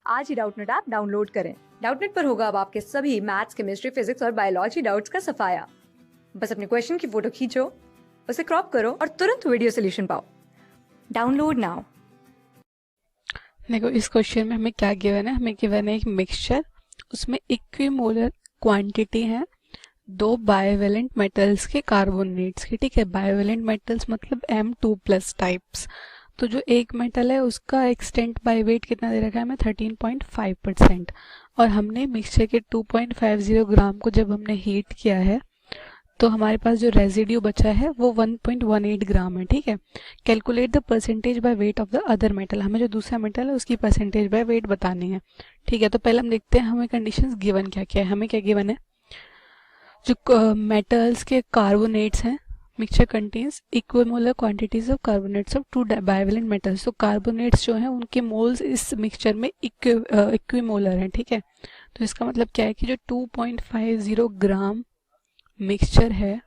आज ही Doubtnut app download करें। Doubtnut पर होगा अब आपके सभी मैथ्स, केमिस्ट्री, फिजिक्स और बायोलॉजी डाउट्स का सफाया। बस अपने क्वेश्चन की फोटो खींचो, उसे क्रॉप करो और तुरंत वीडियो सोल्यूशन पाओ। Download now. देखो इस क्वेश्चन में हमें क्या गिवन है, हमें गिवन है एक मिक्सचर, उसमें इक्विमोलर क्वांटिटी है दो बायोवेलेंट मेटल्स के कार्बोनेट्स की। ठीक है, बायोवेलेंट मेटल्स मतलब M2+ टाइप्स। तो जो एक मेटल है उसका एक्सटेंट बाय वेट कितना दे रखा है हमें 13.5%, और हमने मिक्सचर के 2.50 ग्राम को जब हमने हीट किया है तो हमारे पास जो रेजिड्यू बचा है वो 1.18 ग्राम है। ठीक है, calculate the percentage by weight of the other metal, हमें जो दूसरा मेटल है उसकी परसेंटेज बाय वेट बतानी है। ठीक है, तो पहले हम देखते हैं हमें कंडीशंस गिवन क्या क्या है। हमें क्या गिवन है, जो मेटल्स के कार्बोनेट्स हैं, mixture contains equimolar quantities of carbonates of two bivalent metals. तो कार्बोनेट्स जो हैं उनके मोल्स इस मिक्सचर में इक्विमोलर हैं। ठीक है, तो इसका मतलब क्या है कि जो 2.50 ग्राम मिक्सचर है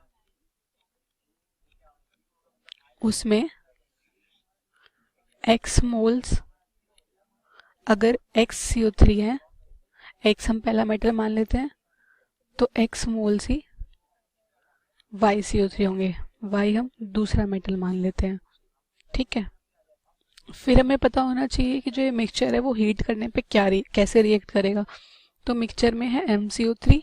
उसमें x मोल्स, अगर XCO3 है, x हम पहला मेटल मान लेते हैं, तो x मोल्स ही YCO3 होंगे, y हम दूसरा मेटल मान लेते हैं। ठीक है, फिर हमें पता होना चाहिए कि जो ये मिक्सचर है वो हीट करने पे कैसे रिएक्ट करेगा। तो मिक्सचर में है XCO3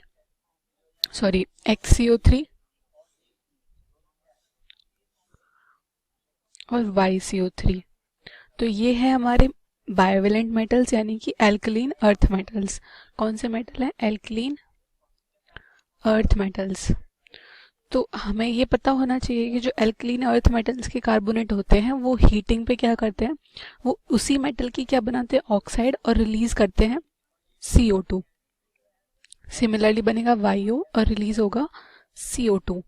और YCO3। तो ये है हमारे बायोवेलेंट मेटल्स यानी कि एल्कलीन अर्थ मेटल्स। कौन से मेटल है? Alkaline earth metals. तो हमें ये पता होना चाहिए कि जो एल्कलीन अर्थ मेटल्स के कार्बोनेट होते हैं वो हीटिंग पे क्या करते हैं, वो उसी मेटल की क्या बनाते हैं, ऑक्साइड, और रिलीज करते हैं CO2। सिमिलरली बनेगा YO और रिलीज होगा CO2।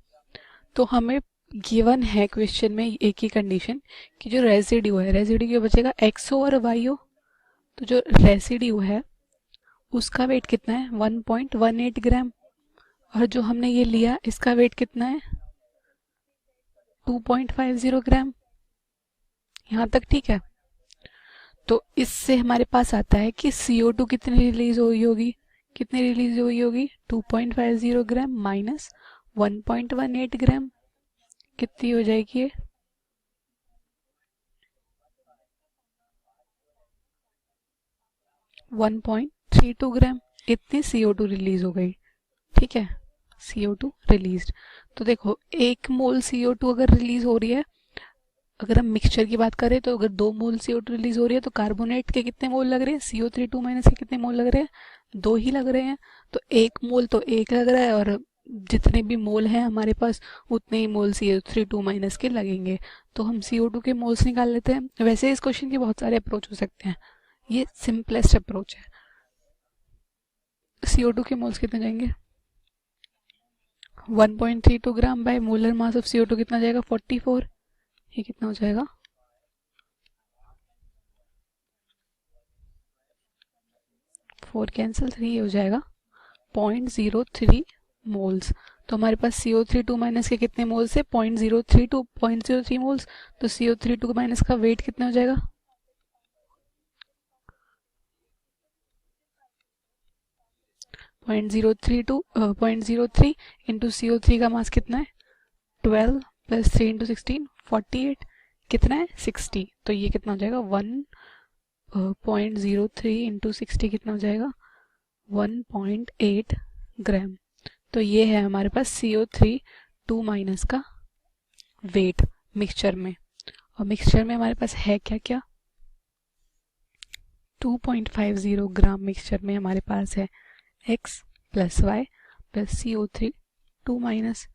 तो हमें गिवन है क्वेश्चन में एक ही कंडीशन कि जो रेसिड्यू है, रेसिड्यू क्या बचेगा, XO और YO। तो जो रेसिड्यू है उसका वेट कितना है 1.18 ग्राम, और जो हमने ये लिया इसका वेट कितना है 2.50 ग्राम। यहाँ तक ठीक है। तो इससे हमारे पास आता है कि CO2 कितनी रिलीज हुई होगी, 2.50 ग्राम माइनस 1.18 ग्राम, कितनी हो जाएगी ये 1.32 ग्राम, इतनी CO2 रिलीज हो गई। ठीक है, CO2 रिलीज। तो देखो एक मोल CO2 अगर रिलीज हो रही है, अगर हम मिक्सचर की बात करें तो अगर 2 मोल CO2 रिलीज हो रही है तो कार्बोनेट के कितने मोल लग रहे हैं, CO3 2- के कितने मोल लग रहे हैं, 2 ही लग रहे हैं। तो एक मोल तो एक लग रहा है, और जितने भी मोल हैं हमारे पास उतने ही मोल CO3 2- के लगेंगे। तो हम CO2 के मोल्स निकाल लेते हैं। वैसे इस क्वेश्चन के बहुत सारे अप्रोच हो सकते हैं, ये सिंपलेस्ट अप्रोच है। CO2 के मोल्स कितने जाएंगे 1.32 ग्राम by molar mass of CO2 कितना जाएगा 44। ये कितना हो जाएगा 4 कैंसिल, 3 हो जाएगा 0.03 मोल्स। तो हमारे पास CO3 2- के कितने मोल्स है 0.032 मोल्स। तो CO3 2- का वेट कितना हो जाएगा 0.03 इंटू CO3 का मास कितना है 12 प्लस 3 इंटू 16 48, कितना है 60। तो ये कितना हो जाएगा 1.03 इंटू 60 कितना हो जाएगा 1.8 ग्राम। तो ये है हमारे पास CO3 2- का वेट मिक्सचर में। और मिक्सचर में हमारे पास है क्या क्या, 2.50 ग्राम मिक्सचर में हमारे पास है X plus Y plus CO3 2-।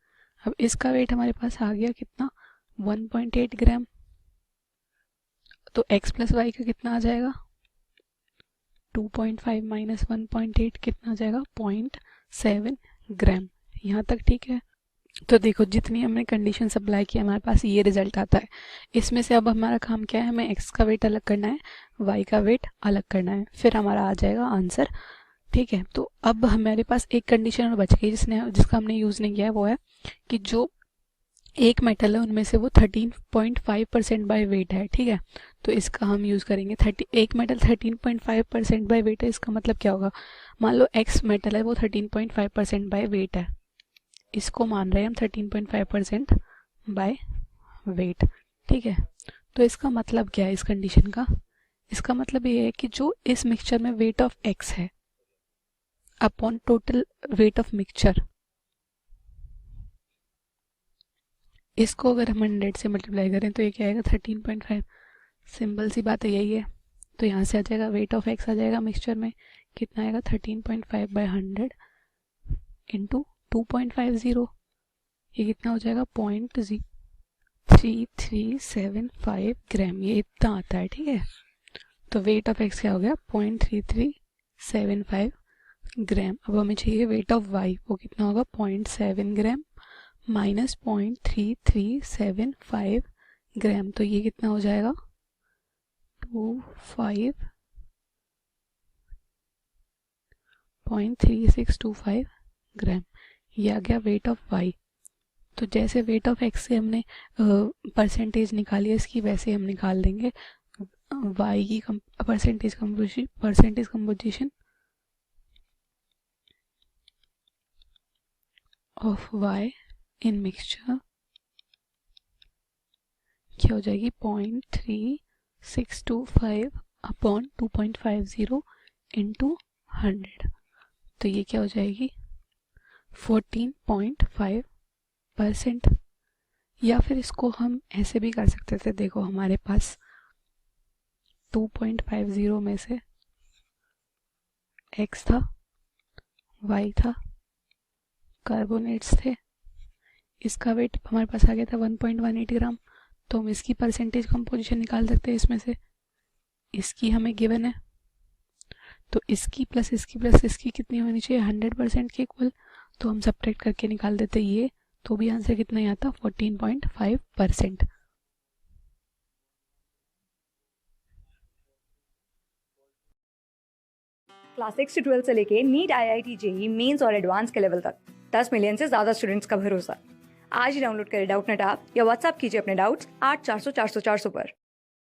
अब इसका वेट हमारे पास आ गया कितना 1.8 ग्राम। तो X प्लस Y का कितना आ जाएगा 2.5 माइनस 1.8 कितना आ जाएगा 0.7 ग्राम। यहाँ तक ठीक है। तो देखो जितनी हमने कंडीशन अप्लाई की हमारे पास ये रिजल्ट आता है। इसमें से अब हमारा काम क्या है, हमें x का वेट अलग करना है, y का वेट अलग करना है, फिर हमारा आ जाएगा आंसर। ठीक है, तो अब हमारे पास एक कंडीशन और बच गई जिसका हमने यूज नहीं किया है, वो है कि जो एक मेटल है उनमें से वो 13.5% बाय वेट है, ठीक है। तो इसका हम यूज़ करेंगे एक मेटल 13.5% बाय वेट है, इसका मतलब क्या होगा, मान लो एक्स मेटल है वो 13.5% बाय वेट है, इसको मान रहे हैं हम 13.5% बाय वेट, ठीक है। तो इसका मतलब क्या है इस कंडीशन का, इसका मतलब ये है कि जो इस मिक्सचर में वेट ऑफ एक्स है upon total weight of mixture, इसको अगर हम 100 से मल्टीप्लाई करें तो ये क्या आएगा 13.5, सिंपल सी बात है, यही है। तो यहाँ से आ जाएगा वेट ऑफ एक्स आ जाएगा मिक्सचर में, कितना आएगा 13.5 बाय 100 इंटू 2.50, ये कितना हो जाएगा 0.3375 ग्राम, ये इतना आता है, ठीक है। तो वेट ऑफ एक्स क्या हो गया 0.3375 ग्राम। अब हमें चाहिए वेट ऑफ वाई, वो कितना होगा 0.7 ग्राम माइनस 0.3375 ग्राम, तो ये कितना हो जाएगा 25.3625 ग्राम, ये आ गया वेट ऑफ वाई। तो जैसे वेट ऑफ एक्स से हमने परसेंटेज निकाली है इसकी, वैसे हम निकाल देंगे वाई की percentage composition of Y in mixture, क्या हो जाएगी 0.3625 अपॉन 2.50 इंटू 100, तो ये क्या हो जाएगी 14.5%। या फिर इसको हम ऐसे भी कर सकते थे, देखो हमारे पास 2.50 में से x था, y था, कार्बोनेट्स थे, इसका वेट हमारे पास आ गया था 1.18 ग्राम, तो हम इसकी परसेंटेज कंपोजिशन निकाल सकते हैं इसमें से, इसकी हमें गिवन है, तो इसकी प्लस इसकी कितनी होनी चाहिए 100% के इक्वल, तो हम सब्ट्रैक्ट करके निकाल देते ये, तो भी आंसर कितना ही आता 14.5%। क्लास 6 से 12 से लेके नीट, IIT, जेईई मेंस और एडवांस के लेवल तक 10 मिलियन से ज्यादा स्टूडेंट्स का भरोसा। आज ही डाउनलोड करें डाउटनेट ऐप या व्हाट्सएप कीजिए अपने डाउट्स 8400 400 400 पर।